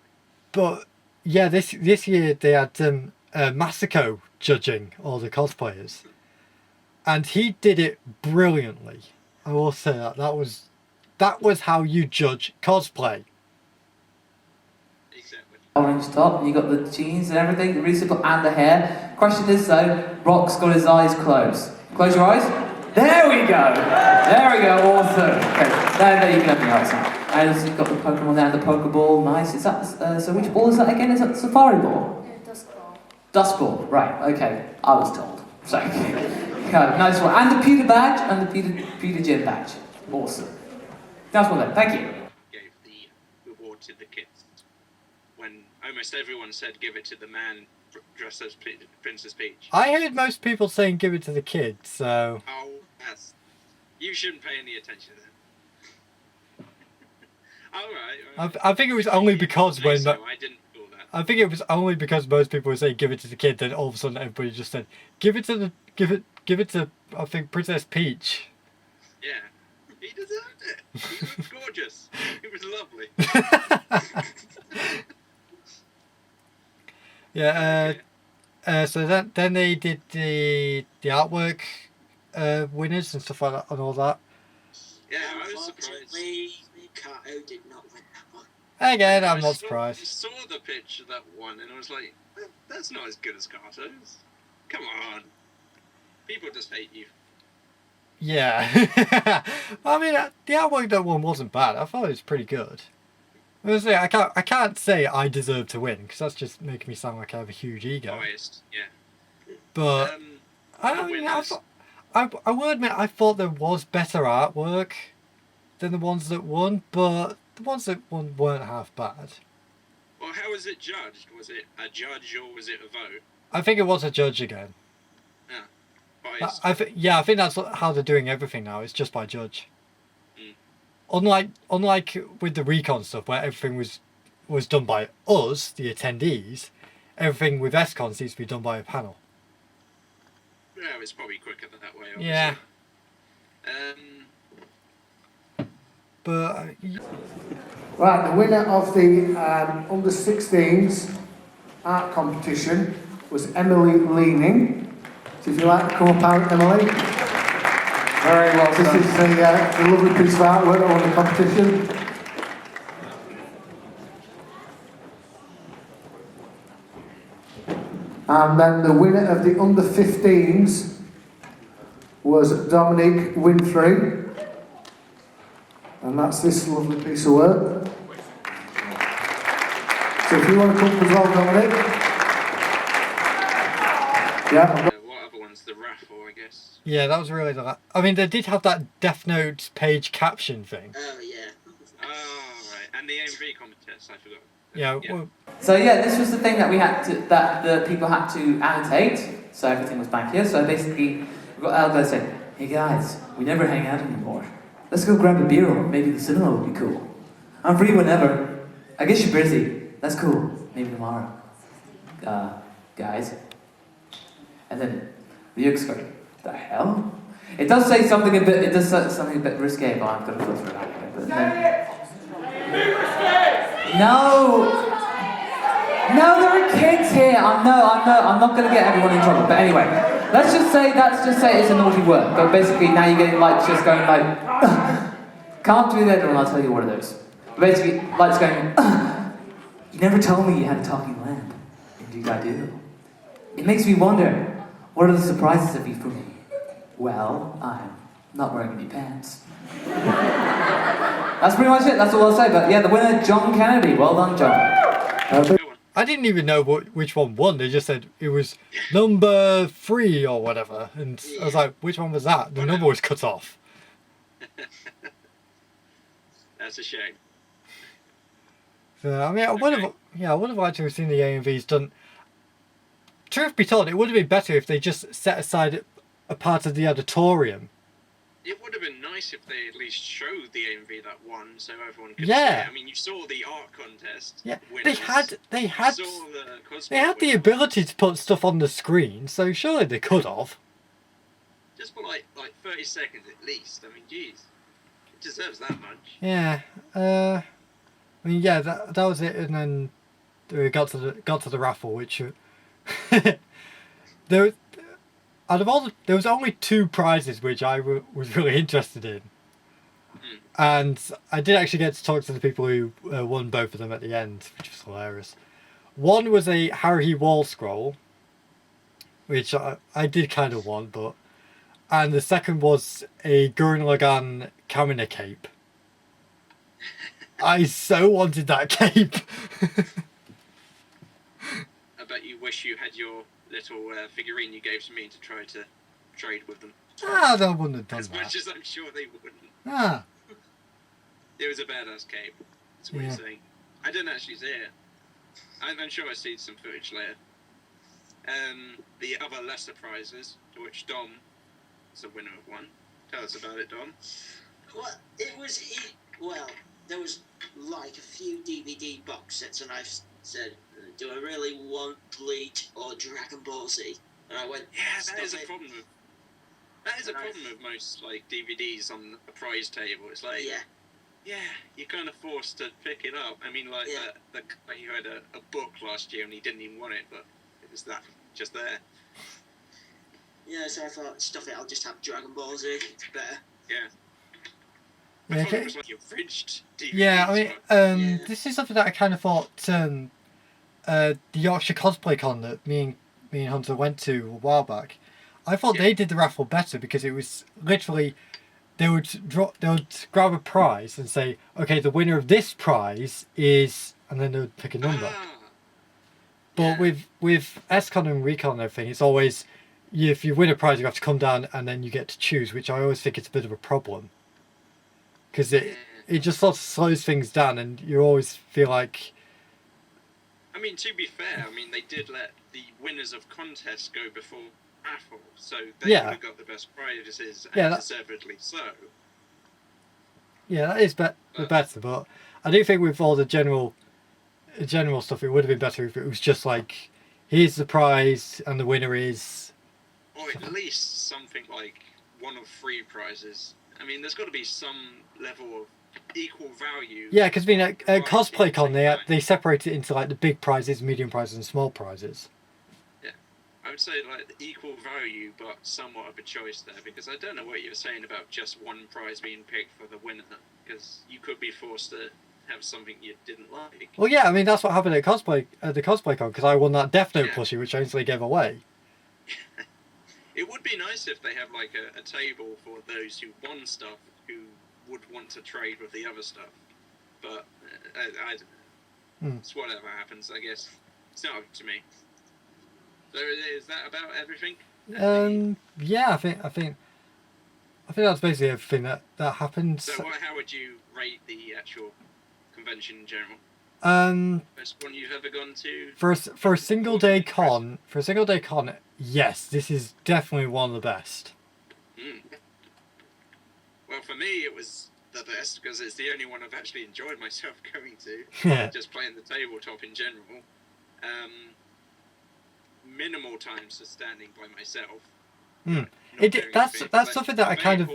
But yeah, this year they had Masako judging all the cosplayers, and he did it brilliantly. I will say that that was how you judge cosplay. Orange top, and you got the jeans and everything, really simple, and the hair. Question is though, Rock's got his eyes closed. Close your eyes. There we go. There we go. Awesome. Okay, there you can open your eyes now. And you've got the Pokemon there, the Pokeball. Nice. Is that so? Which ball is that again? Is that Safari Ball? Dust ball. Dust Ball. Right. Okay. I was told. So, yeah, nice one. And the Peter badge and the Peter Gym badge. Awesome. Nice one then. Thank you. Gave the reward to the kids when almost everyone said give it to the man dressed as Princess Peach. I heard most people saying give it to the kids, so... Oh, yes. You shouldn't pay any attention to that. Alright. I think it was only because when... So, I didn't feel that. I think it was only because most people were saying give it to the kid, then all of a sudden everybody just said give it to I think Princess Peach. Yeah. He deserved it. He was gorgeous. It was lovely. Yeah, so then they did the artwork winners and stuff like that and all that. Yeah, I was surprised. Karto did not win that one. Again, I'm not I surprised. saw the picture of that one and I was like, that's not as good as Karto's. Come on. People just hate you. Yeah. I mean, the artwork that one wasn't bad. I thought it was pretty good. I can't say I deserve to win because that's just making me sound like I have a huge ego. Biased, yeah. But I will admit I thought there was better artwork than the ones that won, but the ones that won weren't half bad. Well, how was it judged? Was it a judge or was it a vote? I think it was a judge again. Yeah, biased. I think that's how they're doing everything now. It's just by judge. Unlike with the recon stuff where everything was done by us, the attendees, everything with SCON seems to be done by a panel. Yeah, it's probably quicker that way. Obviously. Yeah. But Right, the winner of the under 16s art competition was Emily Leaning. So if you like to come up out, Emily. Very well This done. is the lovely piece of artwork that won the competition. And then the winner of the under 15s was Dominic Winfrey. And that's this lovely piece of work. So if you want to come up as well, Dominic. Yeah. What other one's the raffle, I guess? yeah, that was really I mean, they did have that Death Note page caption thing. Oh, yeah. Oh, right. And the AMV contest, I forgot. Yeah. Well, So yeah, this was the thing that we had to, that the people had to annotate. So everything was back here. So basically, we got Alba saying, "Hey guys, we never hang out anymore. Let's go grab a beer or maybe the cinema would be cool. I'm free whenever. I guess you're busy. That's cool. Maybe tomorrow. Guys." And then Ryuk's going, "The hell?" It does say something a bit. It does say something a bit risque, but I'm gonna filter it out. But then, no, there are kids here. I'm not gonna get everyone in trouble. But anyway, let's just say it's a naughty word. But basically, now you're getting lights just going like, can't do that, and I'll tell you what it is. But basically, lights going. You never told me you had a talking lamp. Indeed, I do. It makes me wonder, what are the surprises of you for me? Well, I'm not wearing any pants. That's pretty much it. That's all I'll say. But yeah, the winner, John Kennedy. Well done, John. I didn't even know which one won. They just said it was number 3 or whatever, and I was like, which one was that? The number was cut off. That's a shame. So, I mean, I would have liked to have seen the AMVs done. Truth be told, it would have been better if they just set aside a part of the auditorium. It would have been nice if they at least showed the AMV that won, so everyone could Yeah. see it. I mean, you saw the art contest. Yeah, winners. they had You saw the cosplay they had the winners. ability to put stuff on the screen, so surely they could have. Just for like 30 seconds at least. I mean, jeez, it deserves that much. Yeah. I mean, yeah, that was it, and then we got to the raffle, which there. out of all there was only 2 prizes which I was really interested in. And I did actually get to talk to the people who won both of them at the end, which was hilarious. One was a Haruhi wall scroll, which I did kind of want, but... And the second was a Gurren Lagann Kamina cape. I so wanted that cape. I bet you wish you had your little figurine you gave to me to try to trade with them. Ah, they wouldn't have done as that. much as I'm sure they wouldn't. Ah. It was a badass cape. That's what you're saying. I didn't actually see it. I'm sure I see some footage later. The other lesser prizes, to which Dom is the winner of one. Tell us about it, Dom. Well, it was... Well, there was like a few DVD box sets, and I said, do I really want Bleach or Dragon Ball Z? And I went, yeah, that is a problem with... That is a problem with most like DVDs on a prize table. It's like, yeah, you're kind of forced to pick it up. I mean, like that guy who had a book last year and he didn't even want it, but it was that just there. Yeah, so I thought, stuff it, I'll just have Dragon Ball Z. It's better. Yeah. Yeah, I thought it was like your fridged DVDs. Yeah, I mean, this is something that I kind of thought the Yorkshire Cosplay Con that me and Hunter went to a while back. I thought they did the raffle better because it was literally they would grab a prize and say, okay, the winner of this prize is, and then they would pick a number. But with SCon and Recon and everything, it's always if you win a prize, you have to come down and then you get to choose, which I always think it's a bit of a problem because it just sort of slows things down, and you always feel like. I mean, to be fair, I mean they did let the winners of contests go before raffle, so they would have got the best prizes, and deservedly so. Yeah, that is better, but I do think with all the general stuff, it would have been better if it was just like, here's the prize and the winner is. Or at least something like one of 3 prizes. I mean, there's got to be some level of equal value. Yeah, because I mean, at Cosplay Con, they separate it into like the big prizes, medium prizes, and small prizes. I would say like equal value, but somewhat of a choice there, because I don't know what you're saying about just one prize being picked for the winner, because you could be forced to have something you didn't like. Well, yeah, I mean that's what happened at the Cosplay Con, because I won that Death Note plushie, which I instantly gave away. It would be nice if they had like a table for those who won stuff who would want to trade with the other stuff, but it's whatever happens, I guess. It's not up to me. So is that about everything? Yeah, I think that's basically everything that happened. So how would you rate the actual convention in general? Best one you've ever gone to? For a single day con, yes, this is definitely one of the best. Well, for me, it was the best because it's the only one I've actually enjoyed myself going to. Just playing the tabletop in general. Minimal times to standing by myself. That's something that I kind of.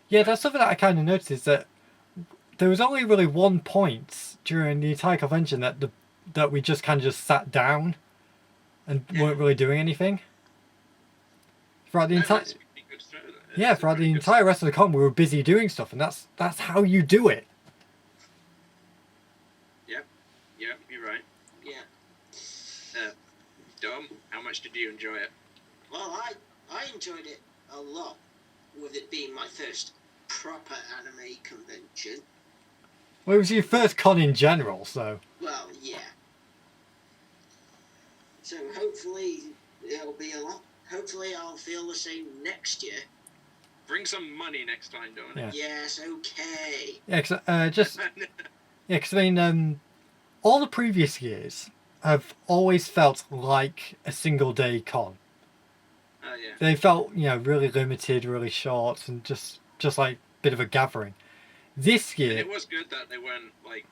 Yeah, that's something that I kind of noticed is that there was only really one point during the entire convention that we just kind of just sat down and weren't really doing anything. Throughout the entire throughout the entire rest of the con, we were busy doing stuff, and that's how you do it. Yep, you're right. Yeah. Dom, how much did you enjoy it? Well, I enjoyed it a lot, with it being my first proper anime convention. Well, it was your first con in general, so. Well, yeah. So hopefully it'll be a lot. Hopefully I'll feel the same next year. Bring some money next time, Dominic. Yeah. Yes, okay. Yeah, because I mean, all the previous years have always felt like a single day con. Oh yeah. They felt, really limited, really short, and just like a bit of a gathering. This year, and it was good that they weren't like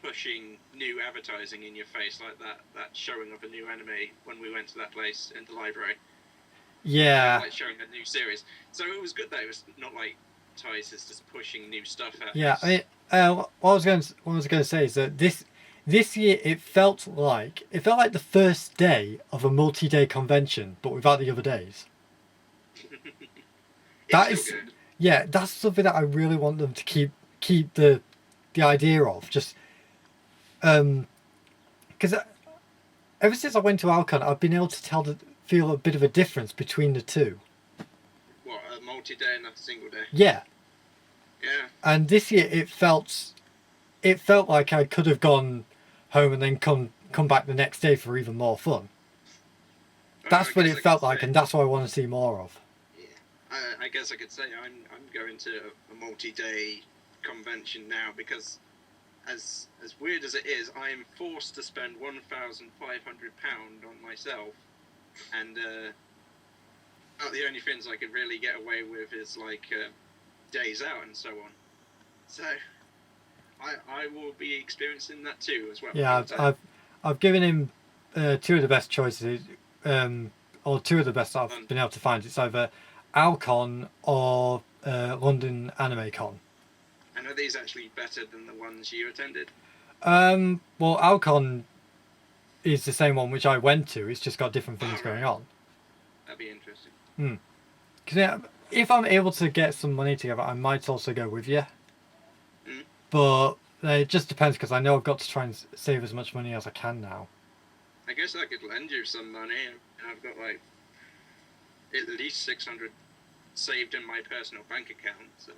pushing new advertising in your face like that showing of a new anime when we went to that place in the library. Yeah. Like showing a new series. So it was good that it was not like Tice is just pushing new stuff out. Yeah, I mean, what I was going to say is that This year it felt like the first day of a multi-day convention, but without the other days. That's something that I really want them to keep the idea of. Just because ever since I went to Alcon, I've been able to feel a bit of a difference between the two. What, a multi-day and a single day? Yeah. Yeah. And this year it felt like I could have gone home and then come back the next day for even more fun. That's what it felt like, and that's what I want to see more of. Yeah, I guess I could say I'm going to a multi-day convention now because, as weird as it is, I am forced to spend £1,500 on myself, and about the only things I could really get away with is like days out and so on. So I will be experiencing that too as well. Yeah, I've given him two of the best choices, or two of the best that I've been able to find. It's either Alcon or London Anime Con. And are these actually better than the ones you attended? Well, Alcon is the same one which I went to. It's just got different things going on. That'd be interesting. Because if I'm able to get some money together, I might also go with you. But it just depends, because I know I've got to try and save as much money as I can now. I guess I could lend you some money. I've got like at least 600 saved in my personal bank account, so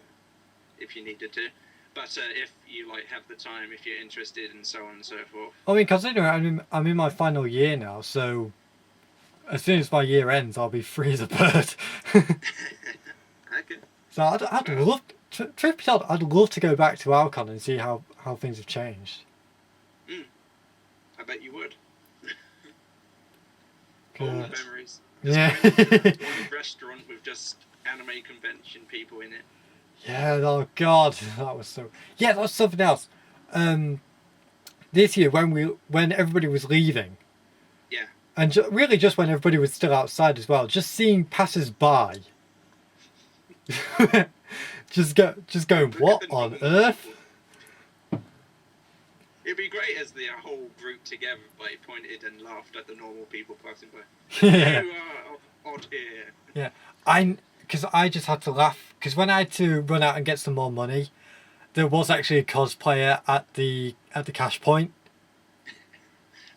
if you needed to. But if you like have the time, if you're interested, and so on and so forth. I mean, considering I'm in my final year now, so as soon as my year ends, I'll be free as a bird. Okay. So I'd love, truth be told, I'd love to go back to Alcon and see how things have changed. I bet you would. Good. Old memories. Yeah. One restaurant with just anime convention people in it. Yeah, oh god, that was so... Yeah, that was something else. This year, when everybody was leaving, yeah, and really just when everybody was still outside as well, just seeing passers-by, just going, what on earth? It'd be great as the whole group together like pointed and laughed at the normal people passing by. Yeah. You are odd here. Yeah, because I just had to laugh, because when I had to run out and get some more money, there was actually a cosplayer at the cash point.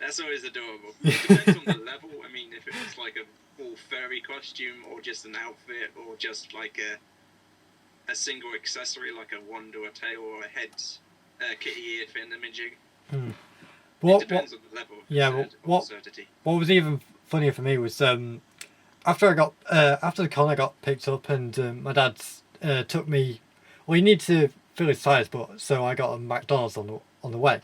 That's always adorable. It depends on the level. I mean, if it was like a full furry costume, or just an outfit, or just like a single accessory like a wand or a tail or a head, kitty ear fin imaging. It depends on the level of absurdity. What was even funnier for me was after the con I got picked up, and my dad took me. Well, he needed to fill his tires, so I got a McDonald's on the way.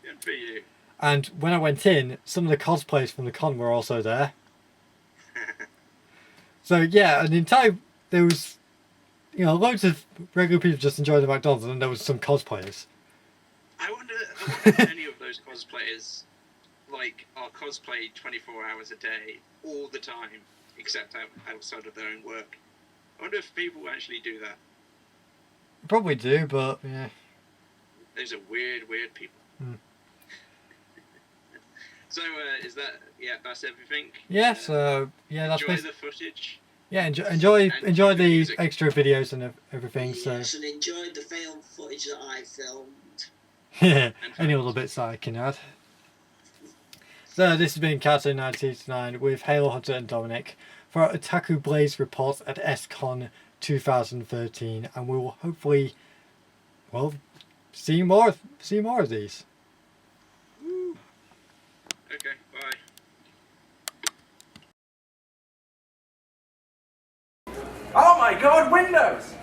Good for you. And when I went in, some of the cosplayers from the con were also there. So yeah, there was, loads of regular people just enjoying the McDonald's, and then there was some cosplayers. I wonder if any of those cosplayers are cosplayed 24 hours a day, all the time, except outside of their own work. I wonder if people actually do that. Probably do, but yeah. Those are weird people. So is that that's everything? Yes, that's enjoy the footage. Yeah, enjoy the music. extra videos and everything. Yes, and enjoy the film footage that I filmed. Yeah, any little bits that I can add. So this has been Karto 1989 with Halo Hunter and Dominic for our Otaku Blaze reports at SCon 2013, and we will hopefully, see more of these. Okay, bye. Oh my god, Windows!